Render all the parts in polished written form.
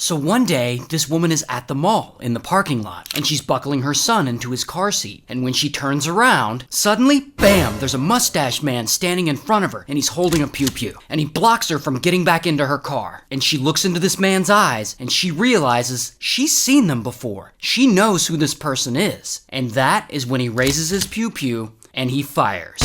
So one day, this woman is at the mall in the parking lot, and she's buckling her son into his car seat. And when she turns around, suddenly, bam, there's a mustache man standing in front of her, and he's holding a pew-pew. And he blocks her from getting back into her car. And she looks into this man's eyes, and she realizes she's seen them before. She knows who this person is. And that is when he raises his pew-pew, and he fires.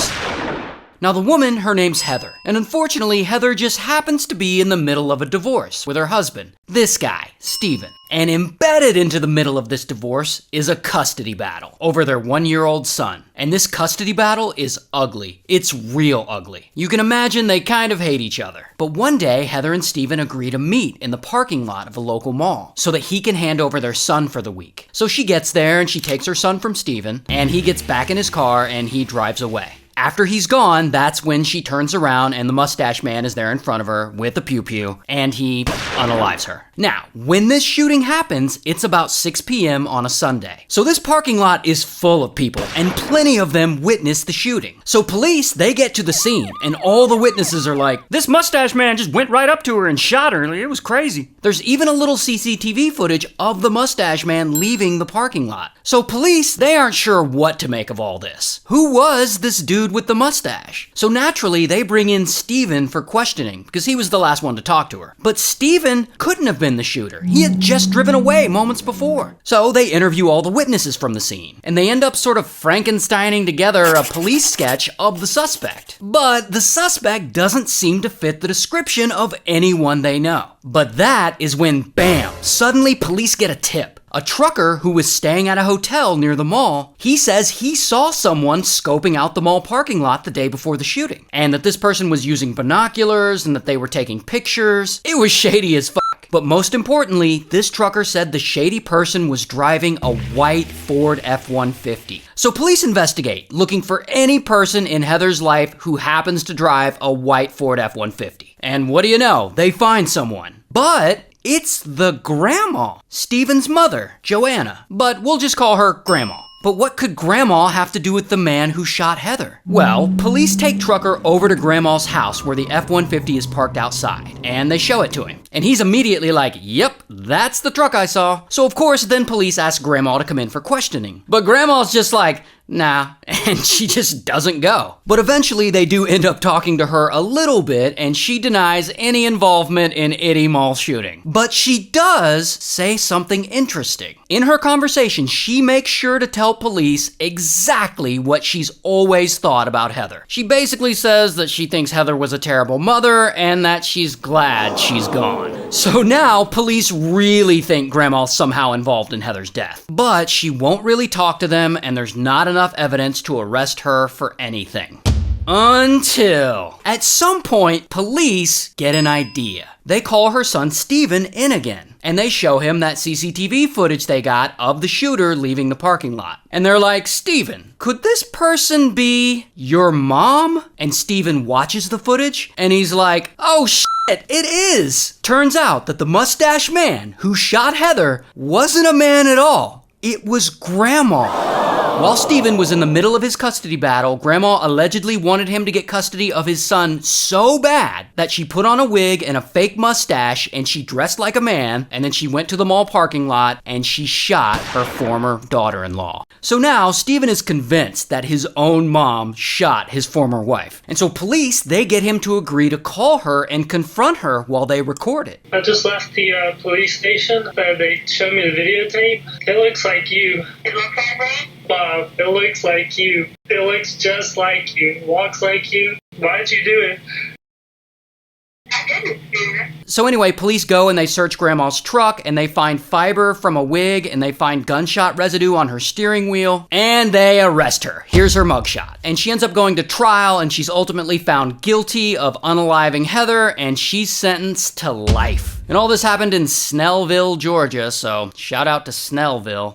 Now the woman, her name's Heather, and unfortunately Heather just happens to be in the middle of a divorce with her husband, this guy, Steven. And embedded into the middle of this divorce is a custody battle over their 1-year-old son. And this custody battle is ugly. It's real ugly. You can imagine they kind of hate each other. But one day, Heather and Steven agree to meet in the parking lot of a local mall so that he can hand over their son for the week. So she gets there and she takes her son from Steven, and he gets back in his car and he drives away. After he's gone, that's when she turns around and the mustache man is there in front of her with a pew-pew, and he unalives her. Now, when this shooting happens, it's about 6 p.m. on a Sunday. So this parking lot is full of people, and plenty of them witness the shooting. So police, they get to the scene, and all the witnesses are like, "This mustache man just went right up to her and shot her. It was crazy." There's even a little CCTV footage of the mustache man leaving the parking lot. So police, they aren't sure what to make of all this. Who was this dude with the mustache? So naturally, they bring in Steven for questioning, because he was the last one to talk to her. But Steven couldn't have been the shooter. He had just driven away moments before. So they interview all the witnesses from the scene, and they end up sort of Frankensteining together a police sketch of the suspect. But the suspect doesn't seem to fit the description of anyone they know. But that is when, bam, suddenly police get a tip. A trucker who was staying at a hotel near the mall, he says he saw someone scoping out the mall parking lot the day before the shooting, and that this person was using binoculars and that they were taking pictures. It was shady as fuck. But most importantly, this trucker said the shady person was driving a white Ford F-150. So police investigate, looking for any person in Heather's life who happens to drive a white Ford F-150. And what do you know? They find someone. But it's the grandma, Steven's mother, Joanna. But we'll just call her Grandma. But what could Grandma have to do with the man who shot Heather? Well, police take Trucker over to Grandma's house where the F-150 is parked outside, and they show it to him. And he's immediately like, "Yep, that's the truck I saw." So of course, then police ask Grandma to come in for questioning. But Grandma's just like, "Nah," and she just doesn't go. But eventually they do end up talking to her a little bit, and she denies any involvement in any mall shooting. But she does say something interesting. In her conversation, she makes sure to tell police exactly what she's always thought about Heather. She basically says that she thinks Heather was a terrible mother and that she's glad she's gone. So now police really think Grandma's somehow involved in Heather's death. But she won't really talk to them, and there's not enough evidence to arrest her for anything. Until, at some point, police get an idea. They call her son Steven in again, and they show him that CCTV footage they got of the shooter leaving the parking lot. And they're like, "Steven, could this person be your mom?" And Steven watches the footage, and he's like, "Oh shit, it is!" Turns out that the mustache man who shot Heather wasn't a man at all. It was Grandma. While Steven was in the middle of his custody battle, Grandma allegedly wanted him to get custody of his son so bad that she put on a wig and a fake mustache, and she dressed like a man, and then she went to the mall parking lot and she shot her former daughter-in-law. So now Steven is convinced that his own mom shot his former wife. And so police, they get him to agree to call her and confront her while they record it. "I just left the police station. They showed me the videotape. It looks like you. It looks like me? Bob, it looks like you. It looks just like you. Walks like you. Why'd you do it?" I didn't do it. So anyway, police go and they search Grandma's truck, and they find fiber from a wig, and they find gunshot residue on her steering wheel, and they arrest her. Here's her mugshot. And she ends up going to trial, and she's ultimately found guilty of unaliving Heather, and she's sentenced to life. And all this happened in Snellville, Georgia, so shout out to Snellville.